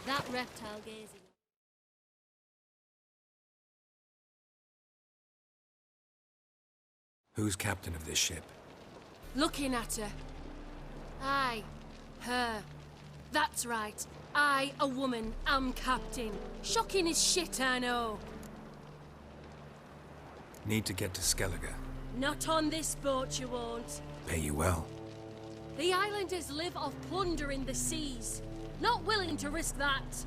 That reptile gazing. Who's captain of this ship? Looking at her. Aye, her. That's right. I, a woman, am captain. Shocking as shit, I know. Need to get to Skellige. Not on this boat, you won't. Pay you well. The islanders live off plundering the seas. Not willing to risk that.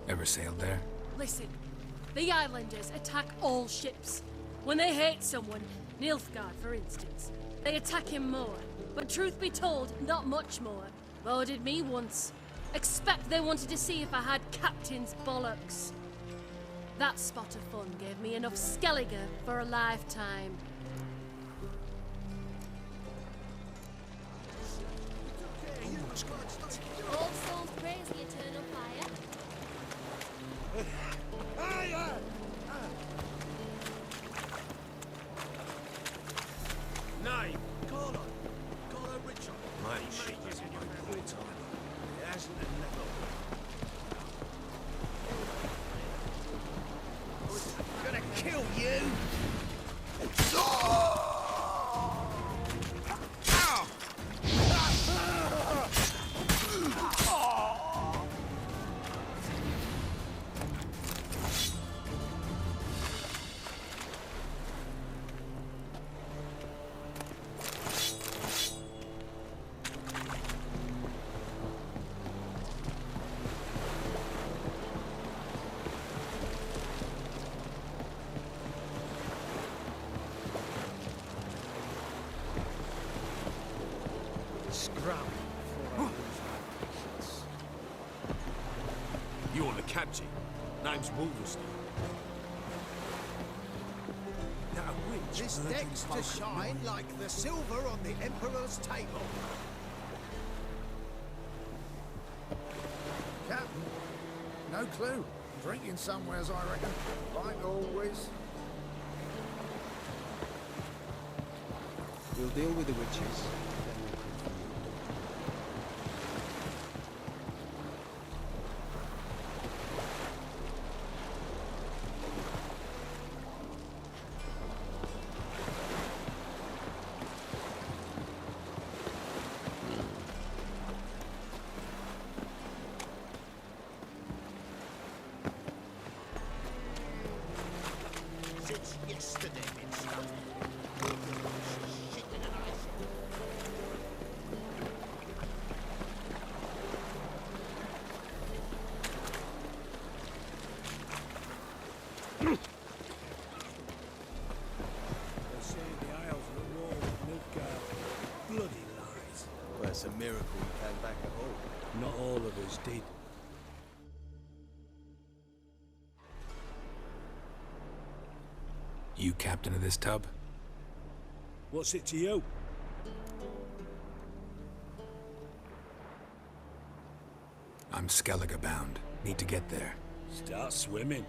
Ever sailed there? Listen, the islanders attack all ships. When they hate someone, Nilfgaard for instance, they attack him more. But truth be told, not much more. Boarded me once. Expect they wanted to see if I had captain's bollocks. That spot of fun gave me enough Skellige for a lifetime. Old souls praise the eternal fire. Name? Carlo. Carlo Richard. My ship is in your quarter. It hasn't a level. I'm gonna kill you! Scrum before I lose my patience. You're the captain. Name's Wolverstone. Now, which This deck's to shine like the silver on the Emperor's table. Captain? No clue. Drinking somewheres, I reckon. Like always. We'll deal with the witches, then we'll come for you. Since yesterday, been stuck. Shit in an ice. They say the Isles are at war with Nilfgaard. Bloody lies. Well, it's a miracle we came back at all. Not all of us did. You captain of this tub? What's it to you? I'm Skellige bound. Need to get there. Start swimming.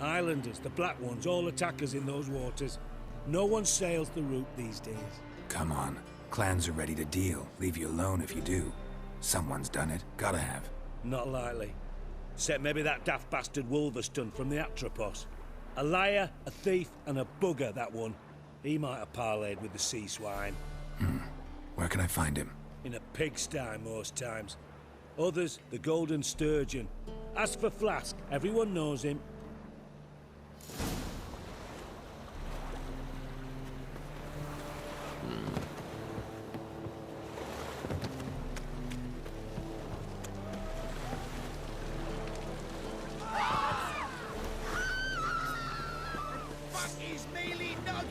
Islanders, the black ones, all attackers in those waters. No one sails the route these days. Come on. Clans are ready to deal. Leave you alone if you do. Someone's done it. Gotta have. Not likely. Except maybe that daft bastard Wolverstone from the Atropos. A liar, a thief, and a bugger, that one. He might have parlayed with the sea swine. Where can I find him? In a pigsty most times. Others, the Golden Sturgeon. As for Flask, everyone knows him. Fuck his mealy nugget!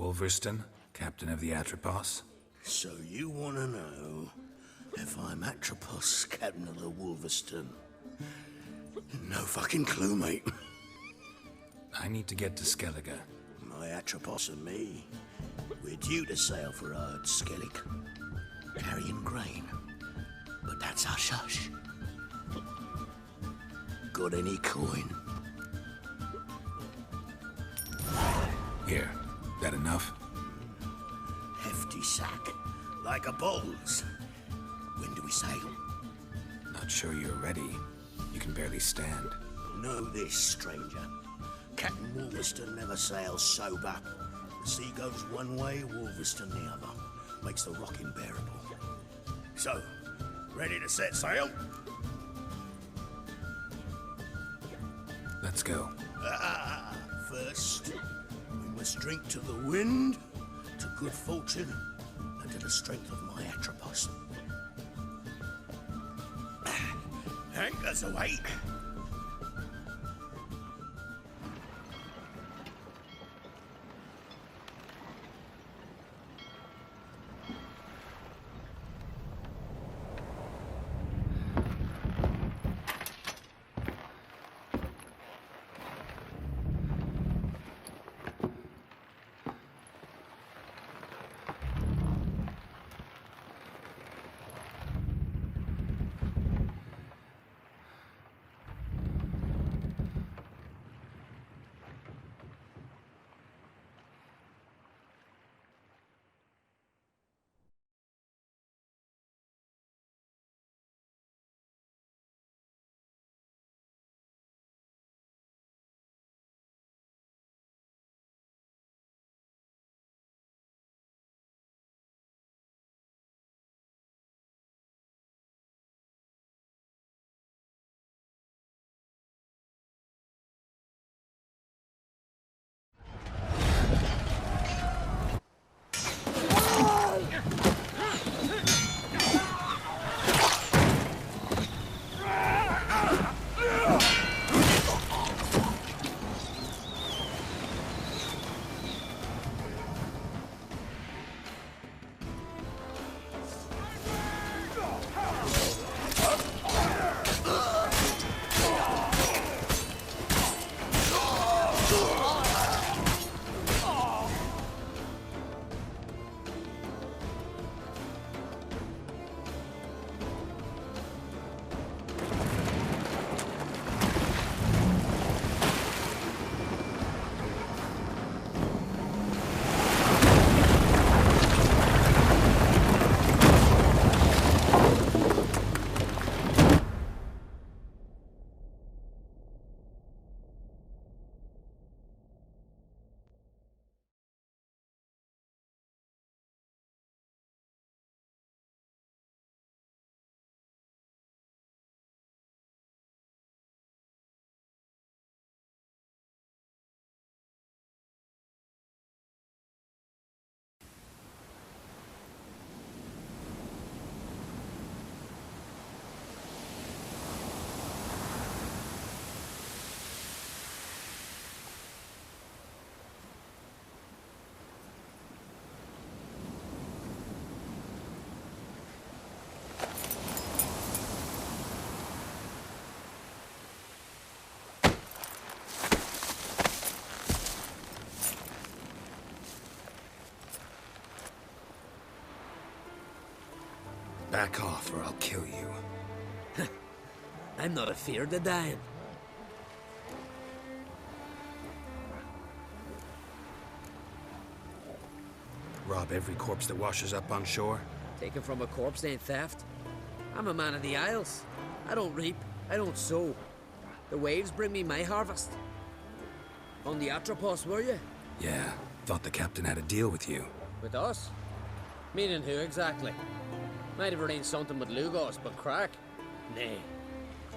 Wolverston, captain of the Atropos. So you want to know if I'm Atropos, captain of the Wolverston? No fucking clue, mate. I need to get to Skellige. My Atropos and me, we're due to sail for Ard Skellig, carrying grain. But that's hush-hush. Got any coin? Here, that enough? Hefty sack, like a bull's. When do we sail? Not sure you're ready. You can barely stand. Know this, stranger. Captain Wolverston never sails sober. The sea goes one way, Wolverston the other. Makes the rocking bearable. So, ready to set sail? Let's go. First, we must drink to the wind, to good fortune, and to the strength of my Atropos. Anchors away! Back off or I'll kill you. I'm not afeard of dying. Rob every corpse that washes up on shore? Taken from a corpse ain't theft. I'm a man of the Isles. I don't reap, I don't sow. The waves bring me my harvest. On the Atropos, were you? Yeah, thought the captain had a deal with you. With us? Meaning who exactly? Might have arranged something with Lugos, but crack? Nay.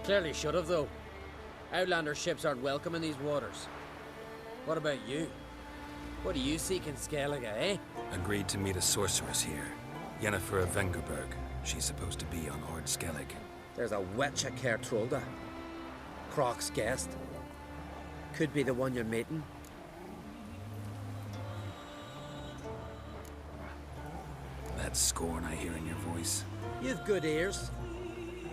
Clearly should have, though. Outlander ships aren't welcome in these waters. What about you? What do you seek in Skellige, eh? Agreed to meet a sorceress here. Yennefer of Vengerberg. She's supposed to be on Ard Skellig. There's a witch at Caer Trolda. Croc's guest. Could be the one you're meeting. that scorn I hear in your voice? You've good ears.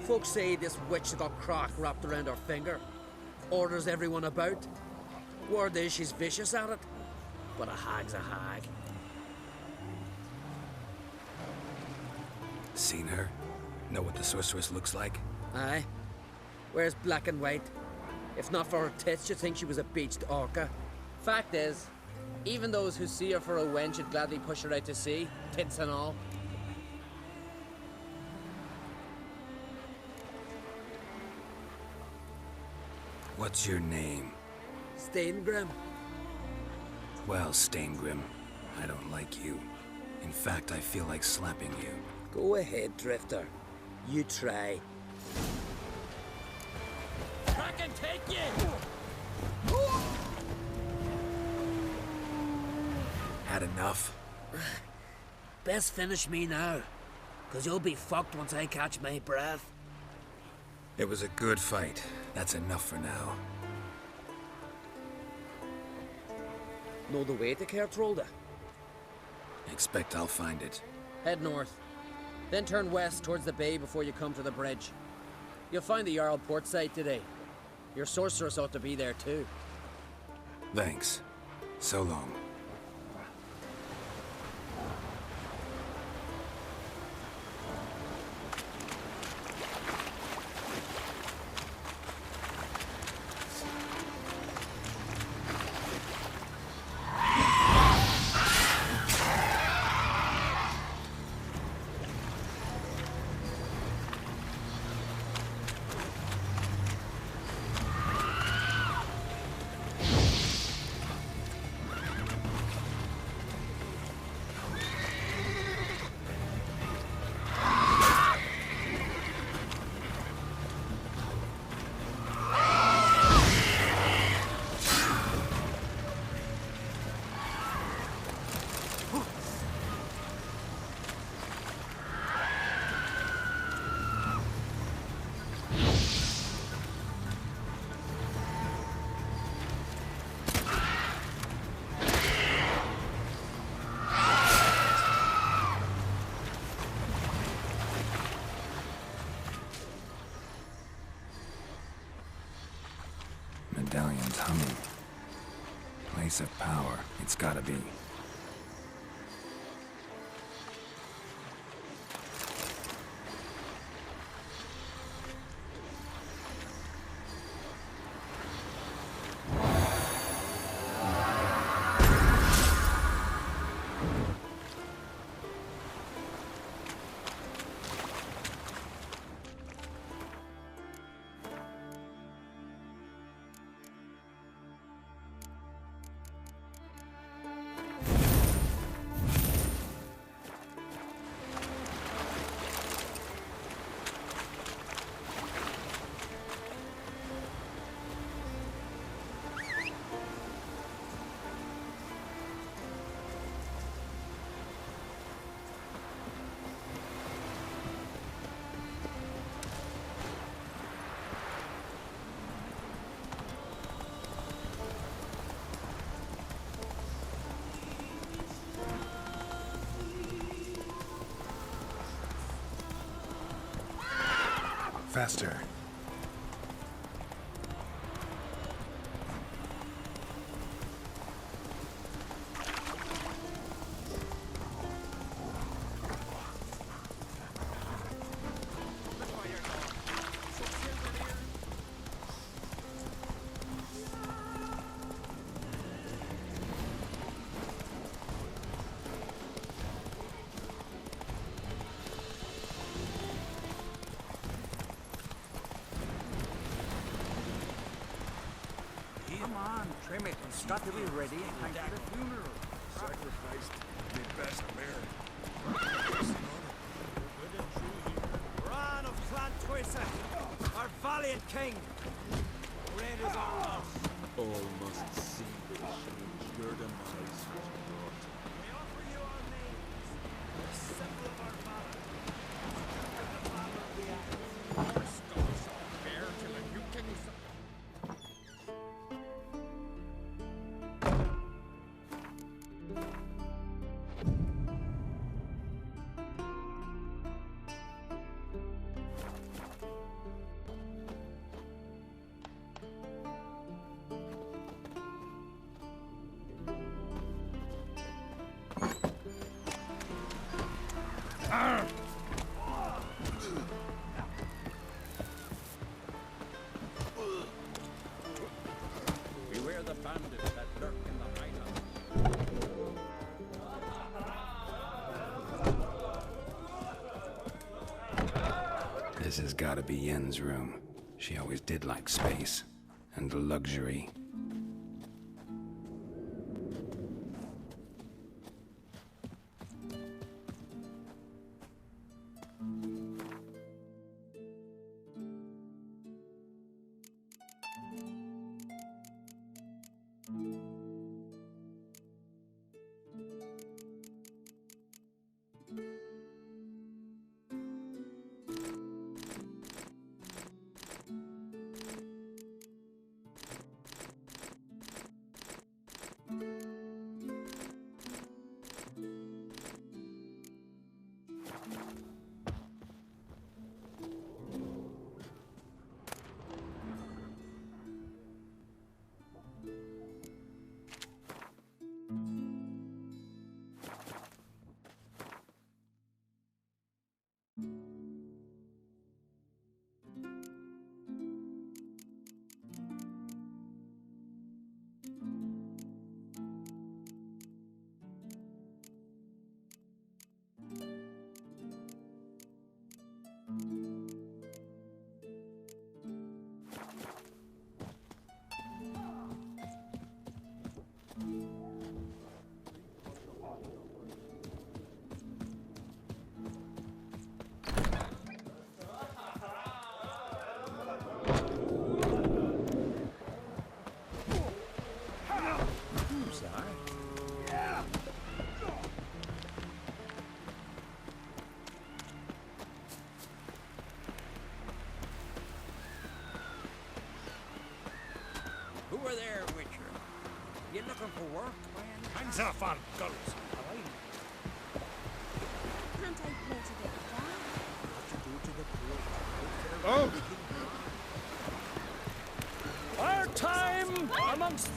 Folks say this witch got crock wrapped around her finger. Orders everyone about. Word is she's vicious at it. But a hag's a hag. Seen her? Know what the sorceress looks like? Aye. Wears black and white. If not for her tits, you'd think she was a beached orca. Fact is, even those who see her for a wench would gladly push her out to sea, tits and all. What's your name? Steingrim. Well, Steingrim, I don't like you. In fact, I feel like slapping you. Go ahead, Drifter. You try. I can take you! Had enough? Best finish me now, 'cause you'll be fucked once I catch my breath. It was a good fight. That's enough for now. Know the way to Kertrolda? Expect I'll find it. Head north. Then turn west towards the bay before you come to the bridge. You'll find the Jarl port site today. Your sorceress ought to be there too. Thanks. So long. Medallion's humming. Place of power, it's gotta be. Faster. Trim it. It's got to be ready in time for the funeral. Sacrificed the best mare. Bran of Clan Twisa, our valiant king. Reign is on us. All must see the change your demise has brought. We offer you our names, the symbol of our valor. The valor of the Isles. Our stars shall bear to the new king's. gotta be Yen's room. She always did like space and luxury. Who are there, Witcher? You looking for work, man? Hands off on guns. Can't I play together? Oh! Our time amongst...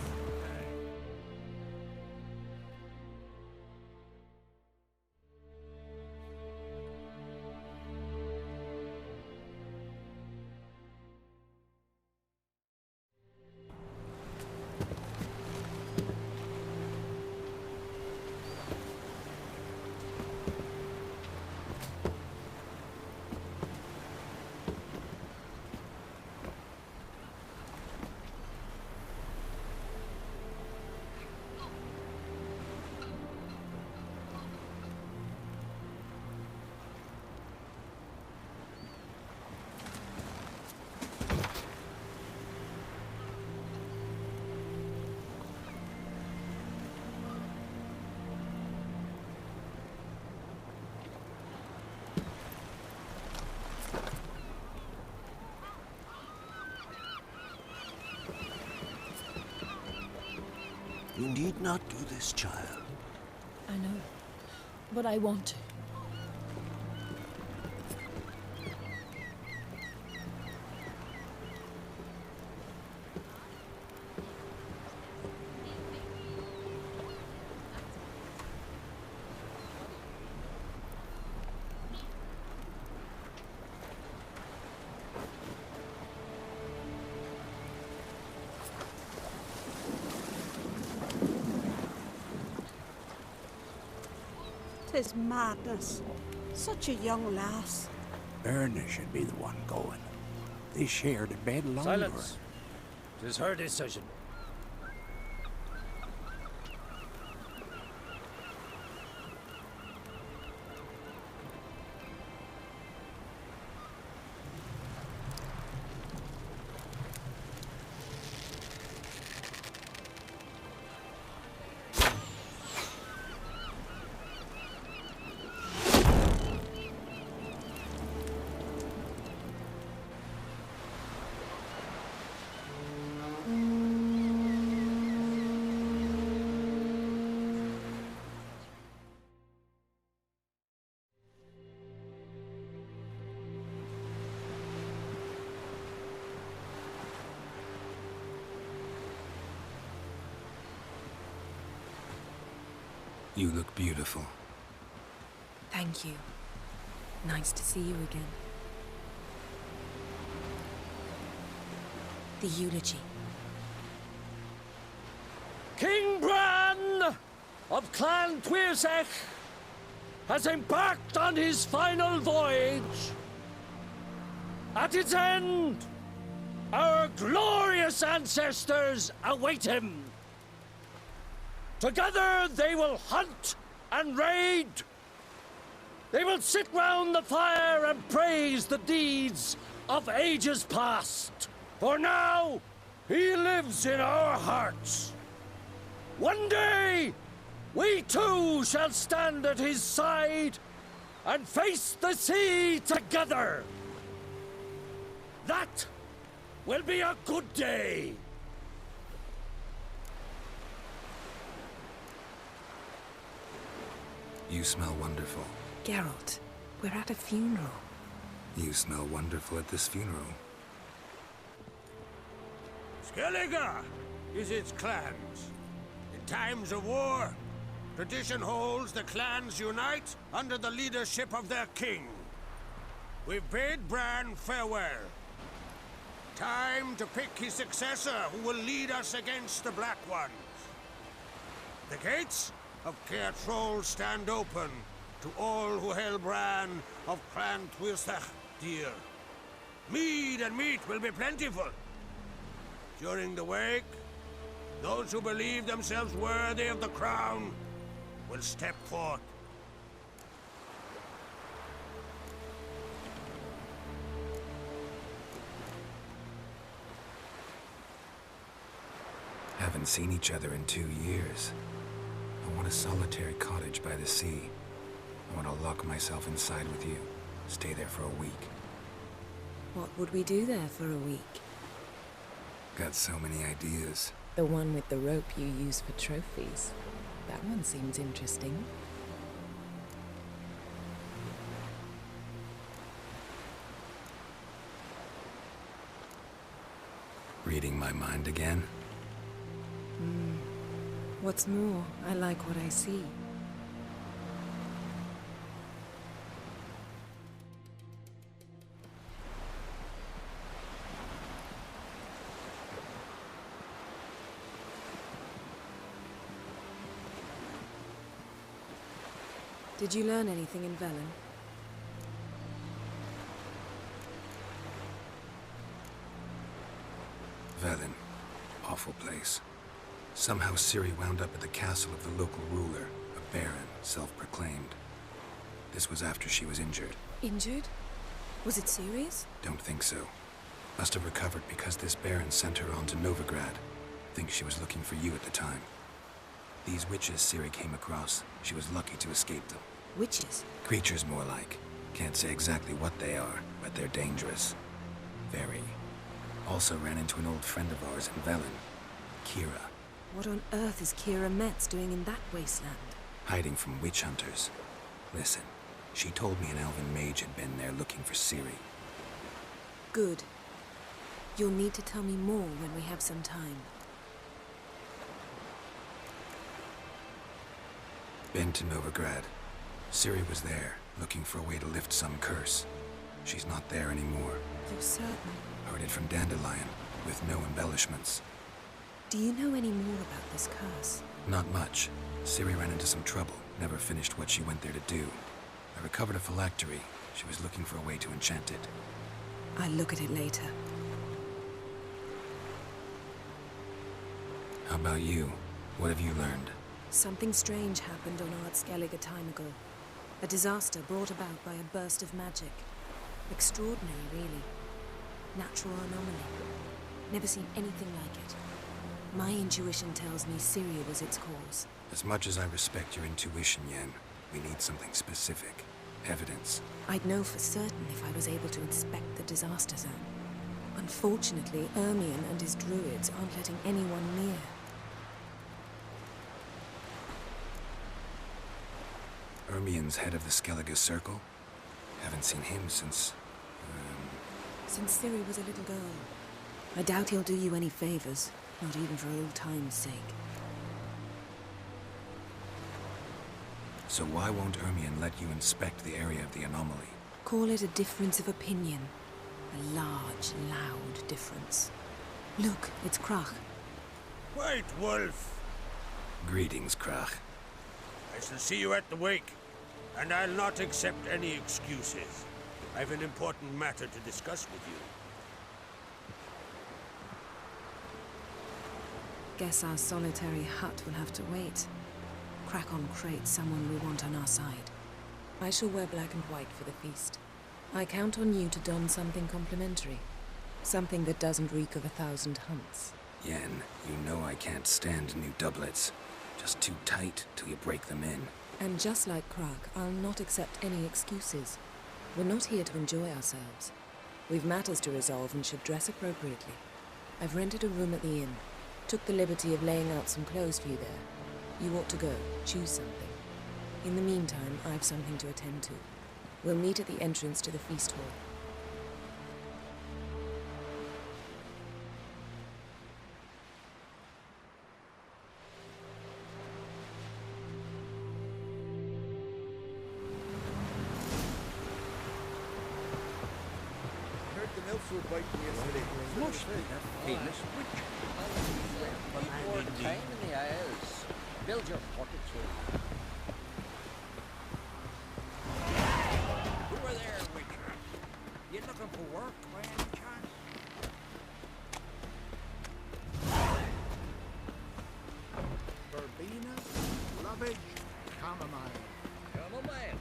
You need not do this, child. I know, but I want to. Tis madness. Such a young lass. Erna should be the one going. They shared a bed longer. Silence. 'Tis her decision. You look beautiful. Thank you. Nice to see you again. The eulogy. King Bran of Clan Tuirsech has embarked on his final voyage. At its end, our glorious ancestors await him. Together they will hunt and raid. They will sit round the fire and praise the deeds of ages past. For now, he lives in our hearts. One day, we too shall stand at his side and face the sea together. That will be a good day. You smell wonderful. Geralt, we're at a funeral. You smell wonderful at this funeral. Skellige is its clans. In times of war, tradition holds the clans unite under the leadership of their king. We've bid Bran farewell. Time to pick his successor who will lead us against the Black Ones. The gates of Caer Troll stand open to all who hail Bran of Clan Tuirsach dear. Mead and meat will be plentiful. During the wake, those who believe themselves worthy of the crown will step forth. Haven't seen each other in 2 years. I want a solitary cottage by the sea. I want to lock myself inside with you. Stay there for a week. What would we do there for a week? Got so many ideas. The one with the rope you use for trophies. That one seems interesting. Reading my mind again? What's more, I like what I see. Did you learn anything in Velen? Velen. Awful place. Somehow Ciri wound up at the castle of the local ruler, a baron, self-proclaimed. This was after she was injured. Injured? Was it serious? Don't think so. Must have recovered because this baron sent her on to Novigrad. Think she was looking for you at the time. These witches Ciri came across, she was lucky to escape them. Witches? Creatures more like. Can't say exactly what they are, but they're dangerous. Very. Also ran into an old friend of ours in Velen, Kira. What on earth is Kira Metz doing in that wasteland? Hiding from witch hunters. Listen, she told me an elven mage had been there looking for Ciri. Good. You'll need to tell me more when we have some time. Been to Novigrad. Ciri was there, looking for a way to lift some curse. She's not there anymore. You're certain? Heard it from Dandelion, with no embellishments. Do you know any more about this curse? Not much. Ciri ran into some trouble, never finished what she went there to do. I recovered a phylactery. She was looking for a way to enchant it. I'll look at it later. How about you? What have you learned? Something strange happened on Ard Skellige a time ago. A disaster brought about by a burst of magic. Extraordinary, really. Natural anomaly. Never seen anything like it. My intuition tells me Ciri was its cause. As much as I respect your intuition, Yen, we need something specific. Evidence. I'd know for certain if I was able to inspect the disaster zone. Unfortunately, Ermion and his druids aren't letting anyone near. Ermion's head of the Skellige Circle? Haven't seen him since... Since Ciri was a little girl. I doubt he'll do you any favors, not even for old time's sake. So why won't Ermion let you inspect the area of the anomaly? Call it a difference of opinion. A large, loud difference. Look, it's Crach. White Wolf! Greetings, Crach. I shall see you at the wake, and I'll not accept any excuses. I've an important matter to discuss with you. Guess our solitary hut will have to wait. Crack-on Crate, someone we want on our side. I shall wear black and white for the feast. I count on you to don something complimentary. Something that doesn't reek of 1,000 hunts. Yen, you know I can't stand new doublets. Just too tight till you break them in. And just like Krak, I'll not accept any excuses. We're not here to enjoy ourselves. We've matters to resolve and should dress appropriately. I've rented a room at the inn. Took the liberty of laying out some clothes for you there. You ought to go. Choose something. In the meantime, I've something to attend to. We'll meet at the entrance to the feast hall. Heard the nymphs were biting yesterday. Must be that famous witch. More time in the Isles. Build your fortitude. Who are there, Witcher? You looking for work by any chance? Verbena, lovage, chamomile. Chamomile.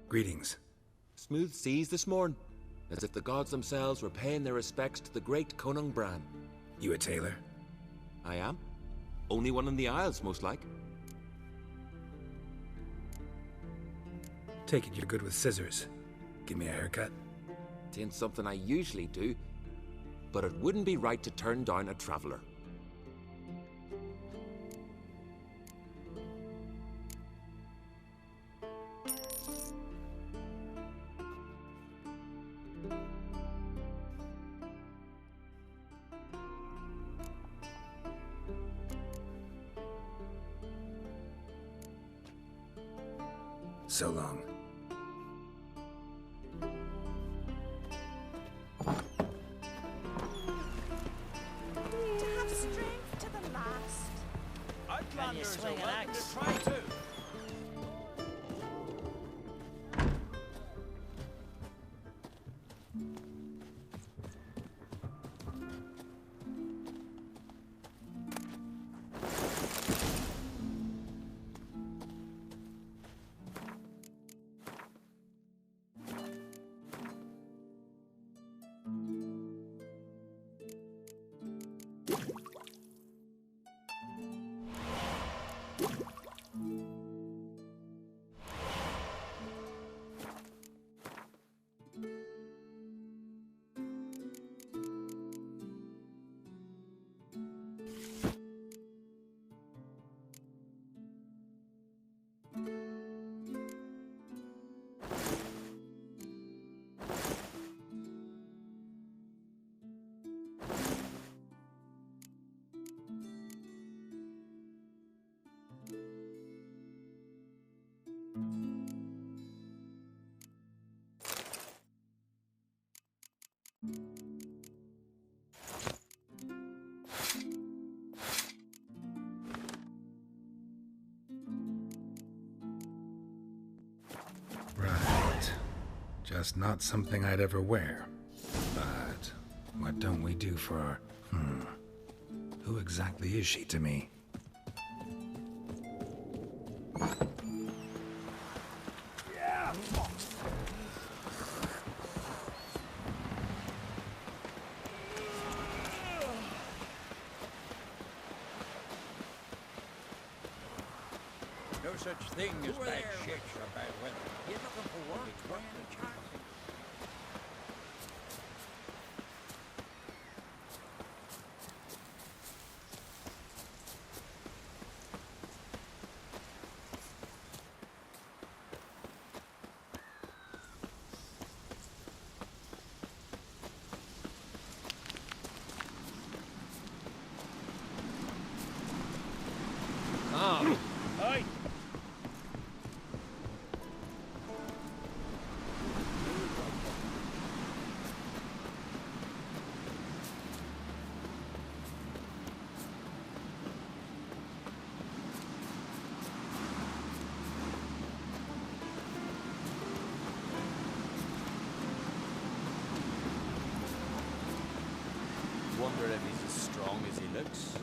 Greetings. Smooth seas this morn, as if the gods themselves were paying their respects to the great Conung Bran. You a tailor? I am. Only one in the Isles, most like. Take it you're good with scissors. Give me a haircut. It ain't something I usually do, but it wouldn't be right to turn down a traveler. So long. To have strength to the last. Outlanders are welcome to try too. Right. Just not something I'd ever wear. But what don't we do for our... Who exactly is she to me? No such thing as bad shit or bad weather. You looking for work by any chance? Aye. us.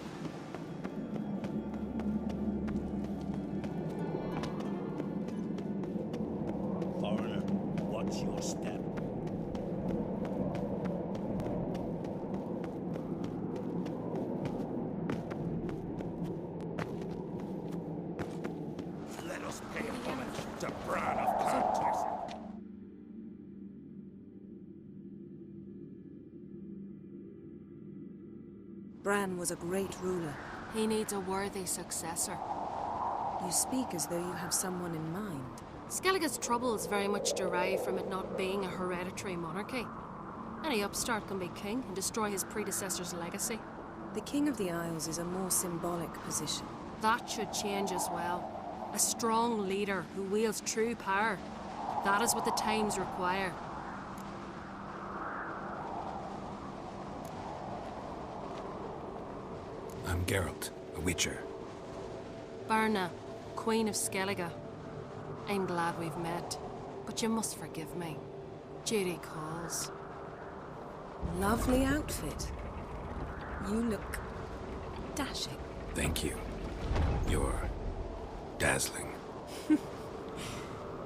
Foreigner, watch your step. Let us pay homage to Bran of Tartus. Bran was a great ruler. He needs a worthy successor. You speak as though you have someone in mind. Skellige's troubles very much derive from it not being a hereditary monarchy. Any upstart can be king and destroy his predecessor's legacy. The King of the Isles is a more symbolic position. That should change as well. A strong leader who wields true power. That is what the times require. I'm Geralt, a Witcher. Birna, Queen of Skellige. I'm glad we've met, but you must forgive me. Duty calls. Lovely outfit. You look dashing. Thank you. You're dazzling.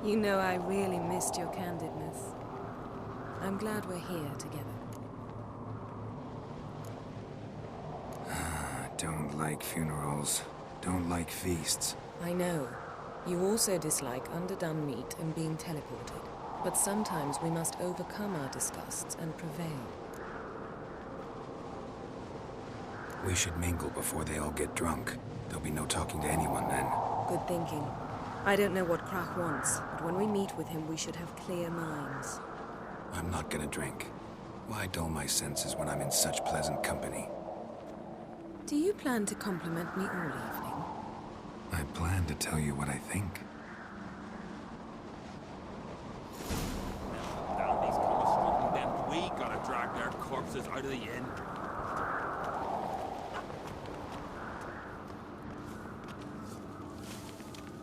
You know I really missed your candidness. I'm glad we're here together. Don't like funerals. Don't like feasts. I know. You also dislike underdone meat and being teleported. But sometimes we must overcome our disgusts and prevail. We should mingle before they all get drunk. There'll be no talking to anyone then. Good thinking. I don't know what Crach wants, but when we meet with him, we should have clear minds. I'm not gonna drink. Why dull my senses when I'm in such pleasant company? Do you plan to compliment me all evening? I plan to tell you what I think. Down these comers, then we gotta drag their corpses out of the inn.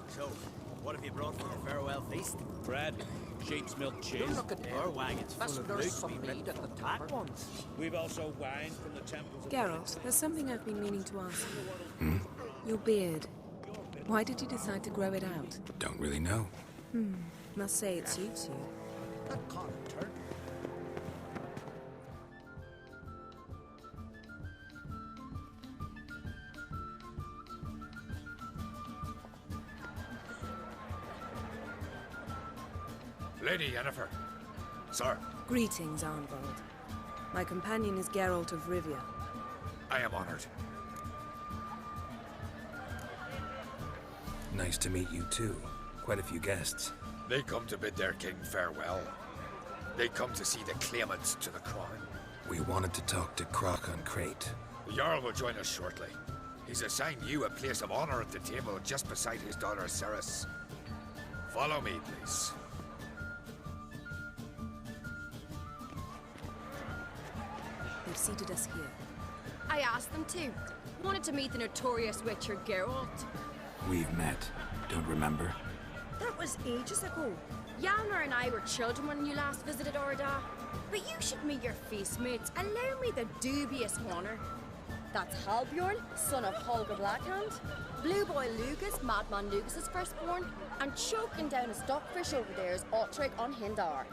So, what have you brought for the farewell feast? Bread, sheep's milk cheese. Don't look at our wagons full of loot we've ripped from the top ones. We've also wine from the temples of... Geralt, there's something I've been meaning to ask you. Your beard. Why did you decide to grow it out? Don't really know. Must say it suits you. That can't turn. Lady Yennefer. Sir. Greetings, Arnvald. My companion is Geralt of Rivia. I am honored. Nice to meet you too. Quite a few guests. They come to bid their king farewell. They come to see the claimants to the crown. We wanted to talk to Crach on Crate. The Jarl will join us shortly. He's assigned you a place of honor at the table just beside his daughter Cerys. Follow me, please. They've seated us here. I asked them to. Wanted to meet the notorious Witcher Geralt. We've met. Don't remember? That was ages ago. Hjalmar and I were children when you last visited Orda. But you should meet your feast mates. Allow me the dubious honor. That's Halbjorn, son of Holger Blackhand. Blue Boy Lugas, Madman Lugas' firstborn. And choking down a stockfish over there is Otrek on Hindar.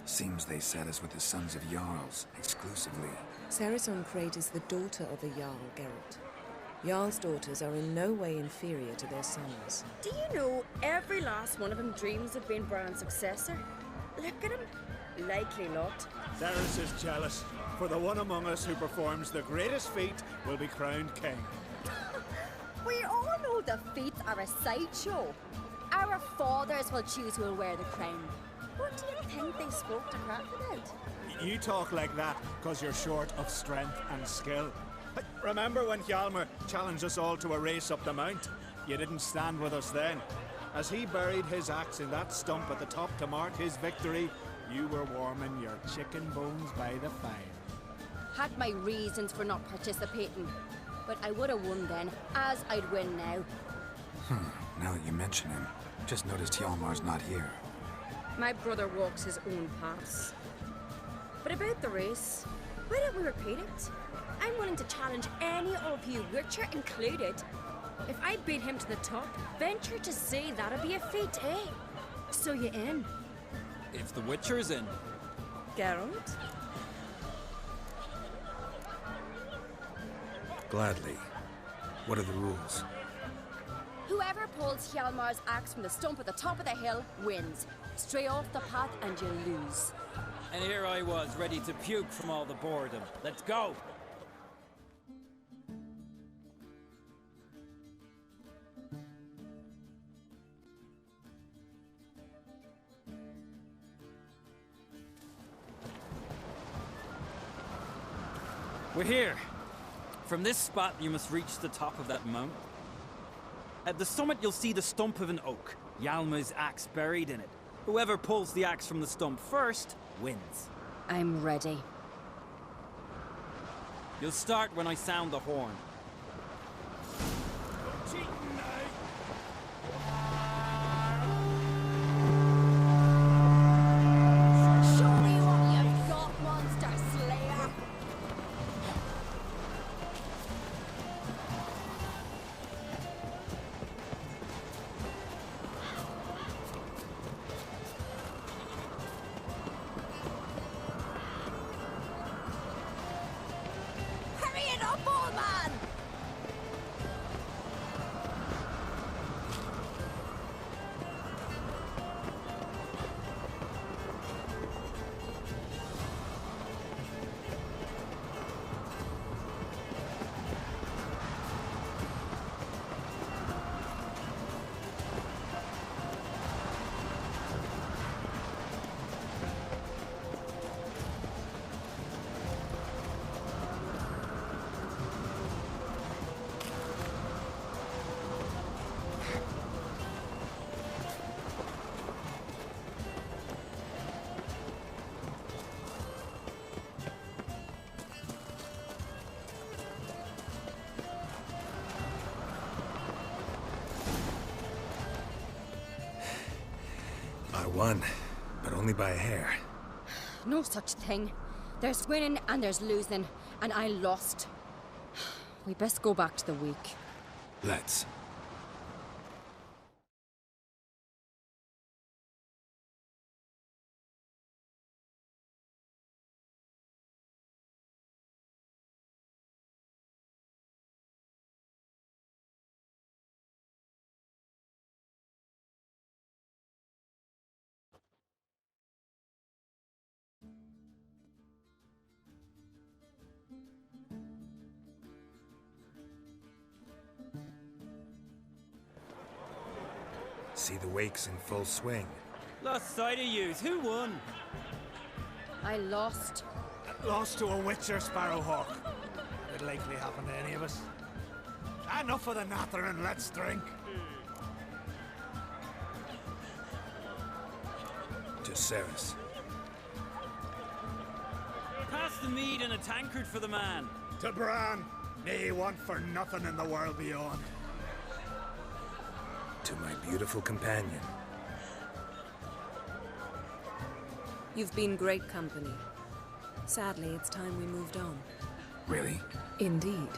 Seems they set us with the sons of Jarls, exclusively. Cerys on Crate is the daughter of a Jarl, Geralt. Jarl's daughters are in no way inferior to their sons. Do you know every last one of them dreams of being Bran's successor? Look at him. Likely not. Cerys is jealous, for the one among us who performs the greatest feat will be crowned king. We all know the feats are a sideshow. Our fathers will choose who will wear the crown. What do you think they spoke to Crach about? You talk like that because you're short of strength and skill. Remember when Hjalmar challenged us all to a race up the mount? You didn't stand with us then. As he buried his axe in that stump at the top to mark his victory, you were warming your chicken bones by the fire. Had my reasons for not participating. But I would have won then, as I'd win now. Now that you mention him, just noticed Hjalmar's not here. My brother walks his own paths. But about the race, why don't we repeat it? I'm willing to challenge any of you, Witcher included. If I beat him to the top, venture to say that'd be a feat, eh? So you in? If the Witcher's in. Geralt? Gladly. What are the rules? Whoever pulls Hjalmar's axe from the stump at the top of the hill wins. Stray off the path and you lose. And here I was, ready to puke from all the boredom. Let's go! We're here. From this spot, you must reach the top of that mountain. At the summit, you'll see the stump of an oak, Hjalmar's axe buried in it. Whoever pulls the axe from the stump first wins. I'm ready. You'll start when I sound the horn. Show me what you've got, monster slayer! Hurry it up, old man! I won, but only by a hair. No such thing. There's winning and there's losing, and I lost. We best go back to the week. Let's. See the wakes in full swing. Lost sight of yous. Who won? I lost. Lost to a Witcher, Sparrowhawk. It'd likely happen to any of us. Enough of the natter and let's drink. To Cerys. Pass the mead and a tankard for the man. To Bran. May he want for nothing in the world beyond. To my beautiful companion. You've been great company. Sadly, it's time we moved on. Really? Indeed.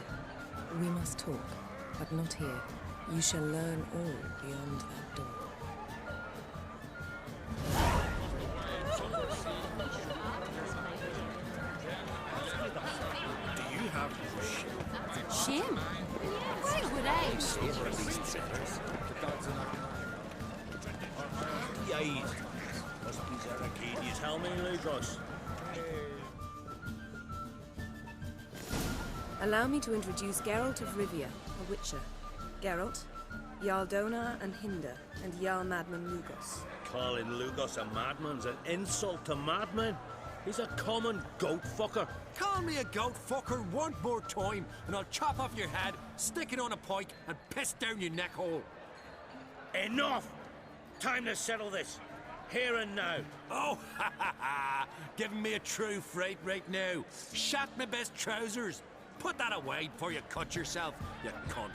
We must talk, but not here. You shall learn all beyond that door. Do you have Shim? Why would I? Yay. Must be Zaracadius helming Lugos. Allow me to introduce Geralt of Rivia, a Witcher. Geralt, Jarl Donar and Hinder, and Jarl Madman Lugos. Calling Lugos a madman's an insult to madmen. He's a common goat fucker. Call me a goat fucker one more time, and I'll chop off your head, stick it on a pike, and piss down your neck hole. Enough! Time to settle this. Here and now. Oh, ha ha ha! Giving me a true fright right now. Shat my best trousers. Put that away before you cut yourself, you cunt.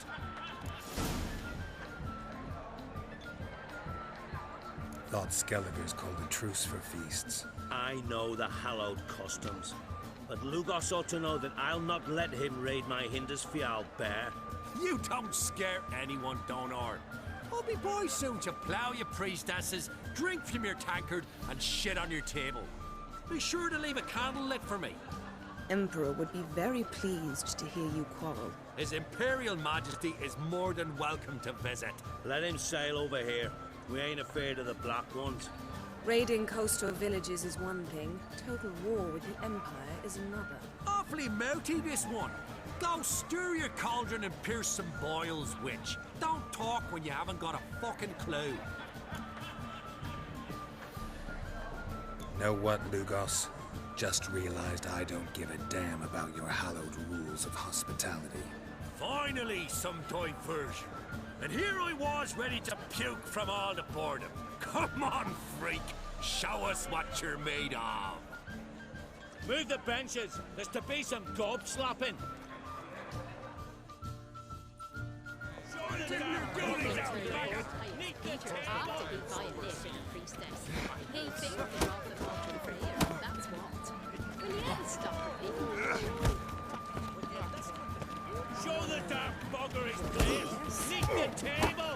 Lord Skelliger's called a truce for feasts. I know the hallowed customs, but Lugos ought to know that I'll not let him raid my Hindisfial bear. You don't scare anyone, Donar. I'll be boys soon to plough your priestesses, drink from your tankard, and shit on your table. Be sure to leave a candle lit for me. Emperor would be very pleased to hear you quarrel. His Imperial Majesty is more than welcome to visit. Let him sail over here. We ain't afraid of the Black Ones. Raiding coastal villages is one thing. Total war with the Empire is another. Awfully mouty, this one. Go stir your cauldron and pierce some boils, witch. Don't talk when you haven't got a fucking clue. Know what, Lugos? Just realized I don't give a damn about your hallowed rules of hospitality. Finally, some diversion. And here I was ready to puke from all the boredom. Come on, freak. Show us what you're made of. Move the benches. There's to be some gob slapping. Peter after he violated a priestess. He failed the rock of mortal prayer, that's what. Will you ever stop repeating? Show the damn bugger his place! Sneak the table!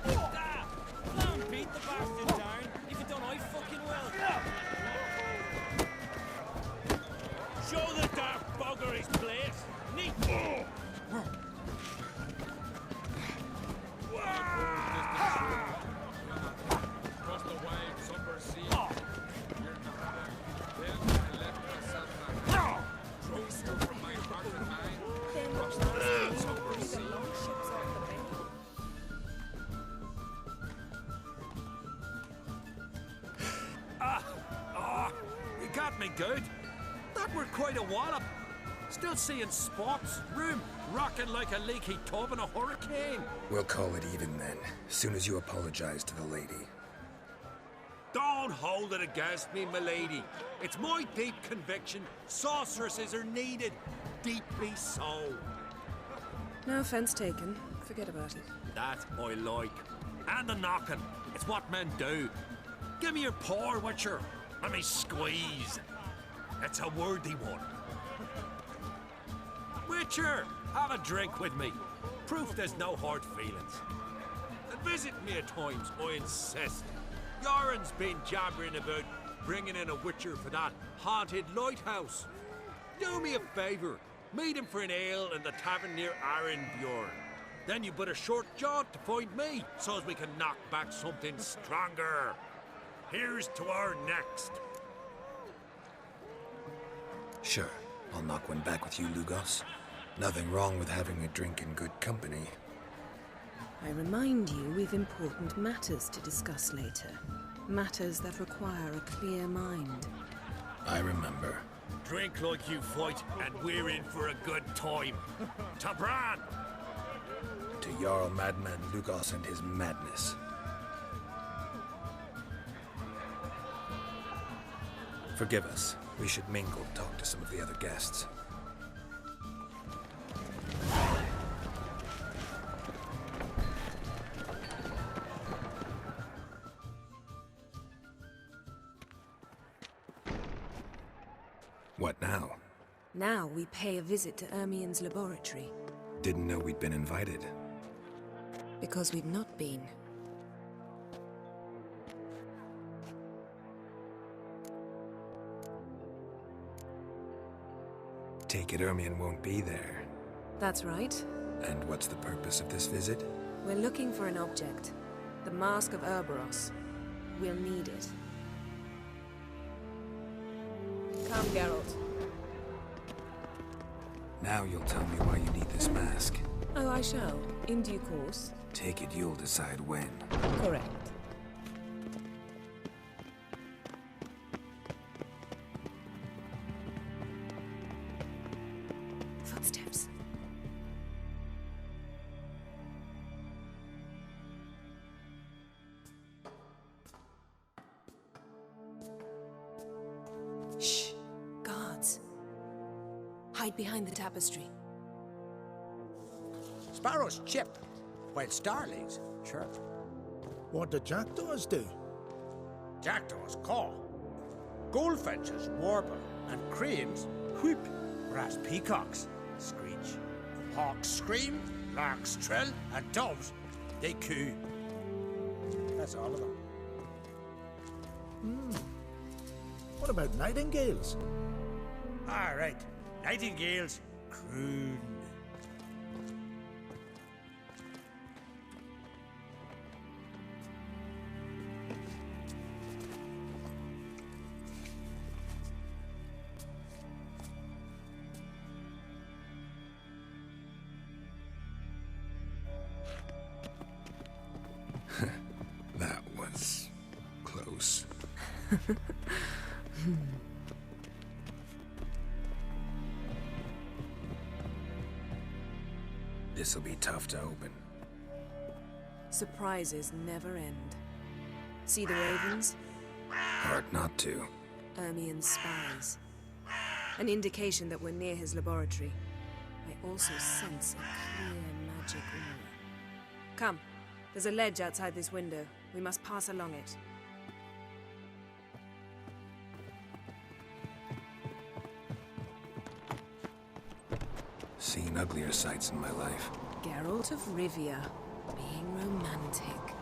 Ah! Come on, beat the bastard down. If you don't, I fucking will. Show the damn bugger his place! Sneak! Across the wide, somber sea. You're not there. Then I left myself back. Drove you from my heart and mind. Across the wide, somber sea. You got me good. That were quite a wallop. Still seeing spots, room rocking like a leaky tub in a hurricane. We'll call it even then, soon as you apologize to the lady. Don't hold it against me, milady. It's my deep conviction sorceresses are needed. Deeply so. No offense taken. Forget about it. That I like. And the knocking. It's what men do. Give me your paw, Witcher. Let me squeeze. It's a worthy one. Witcher, have a drink with me. Proof there's no hard feelings. And visit me at times, I insist. Yoren's been jabbering about bringing in a Witcher for that haunted lighthouse. Do me a favour. Meet him for an ale in the tavern near Arenbjorn. Then you but a short jaunt to find me, so as we can knock back something stronger. Here's to our next. Sure, I'll knock one back with you, Lugos. Nothing wrong with having a drink in good company. I remind you we've important matters to discuss later. Matters that require a clear mind. I remember. Drink like you fight, and we're in for a good time. To Bran! To Jarl Madman Lugos and his madness. Forgive us. We should mingle, talk to some of the other guests. What now? Now we pay a visit to Ermien's laboratory. Didn't know we'd been invited. Because we've not been. Take it Ermien won't be there. That's right. And what's the purpose of this visit? We're looking for an object. The Mask of Urboros. We'll need it. Come, Geralt. Now you'll tell me why you need this mask. Oh, I shall. In due course. Take it you'll decide when. Correct. Footsteps. Shh. Guards. Hide behind the tapestry. Sparrows chip, while starlings chirp. What do jackdaws do? Jackdaws caw. Goldfinches warble, and cranes whoop, whereas peacocks screech. Hawks scream, larks trill, and doves, they coo. That's all of them. What about nightingales? All right, nightingales croon. That was close. This'll be tough to open. Surprises never end. See the ravens? Hard not to. Ermien's spies. An indication that we're near his laboratory. I also sense a clear magic aura. Come, there's a ledge outside this window. We must pass along it. Seen uglier sights in my life. Geralt of Rivia, being romantic.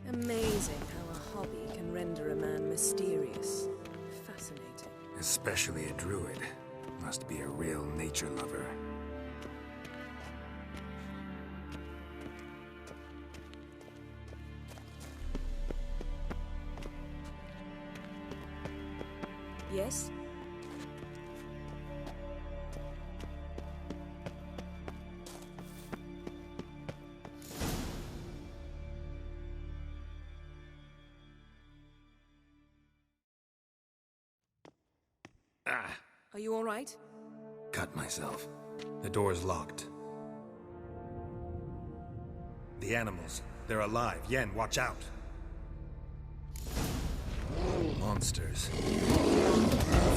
Amazing how a hobby can render a man mysterious. Fascinating. Especially a druid. Must be a real nature lover. Yes? Are you all right? Cut myself. The door's locked. The animals. They're alive. Yen, watch out. Monsters.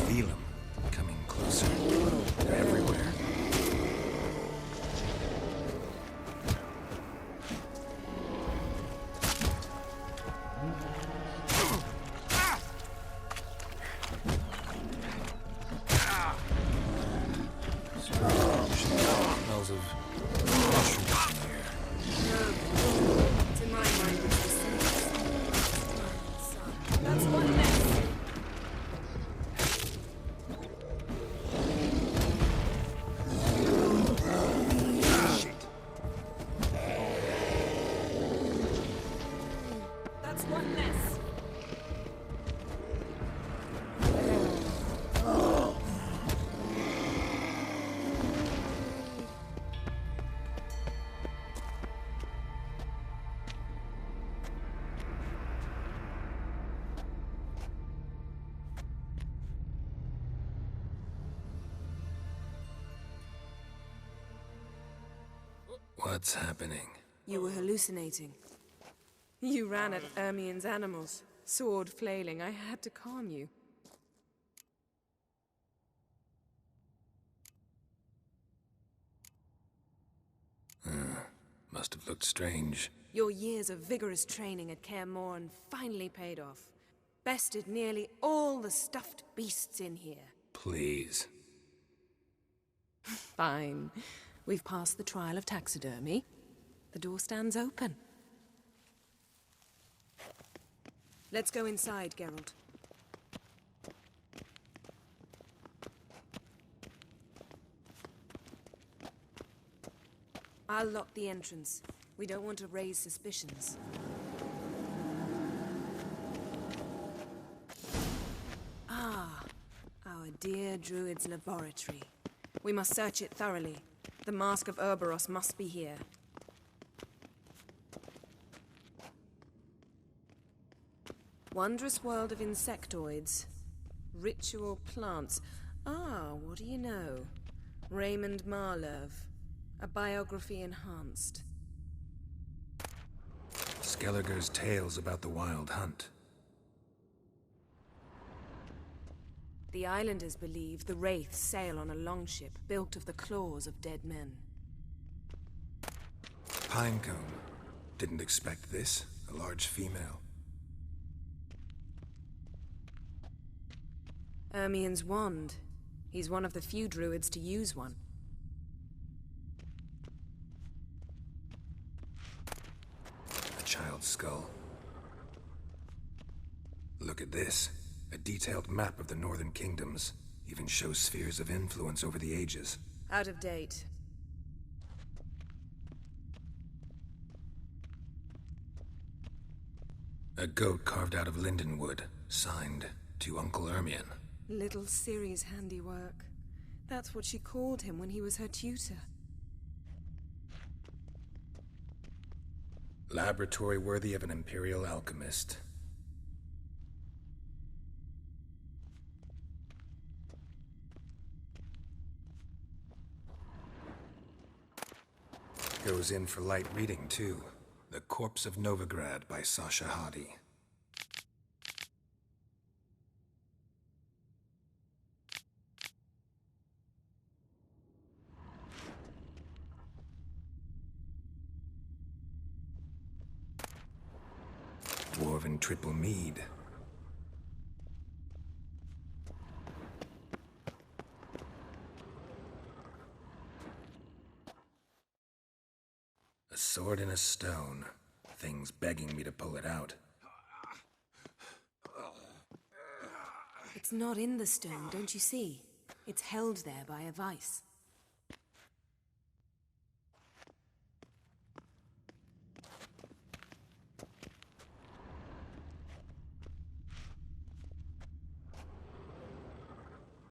Feel them. Coming closer. They're everywhere. Smells of mushrooms in here. To my mind, it's the same. That's one mess. That's one mess. What's happening? You were hallucinating. You ran at Ermien's animals, sword flailing. I had to calm you. Must have looked strange. Your years of vigorous training at Kaer Morhen finally paid off. Bested nearly all the stuffed beasts in here. Please. Fine. We've passed the trial of taxidermy. The door stands open. Let's go inside, Geralt. I'll lock the entrance. We don't want to raise suspicions. Ah, our dear Druid's laboratory. We must search it thoroughly. The Mask of Urboros must be here. Wondrous world of insectoids. Ritual plants. Ah, what do you know? Raymond Marlev. A biography enhanced. Skellige's tales about the Wild Hunt. The islanders believe the Wraiths sail on a longship built of the claws of dead men. Pinecone. Didn't expect this. A large female. Ermien's wand. He's one of the few druids to use one. A child's skull. Look at this. A detailed map of the Northern Kingdoms. Even shows spheres of influence over the ages. Out of date. A goat carved out of lindenwood. Signed, to Uncle Ermien. Little Ciri's handiwork. That's what she called him when he was her tutor. Laboratory worthy of an Imperial alchemist. Goes in for light reading, too. The Corpse of Novigrad by Sasha Hadi. Dwarven Triple Mead. A sword in a stone. Thing's begging me to pull it out. It's not in the stone, don't you see? It's held there by a vice.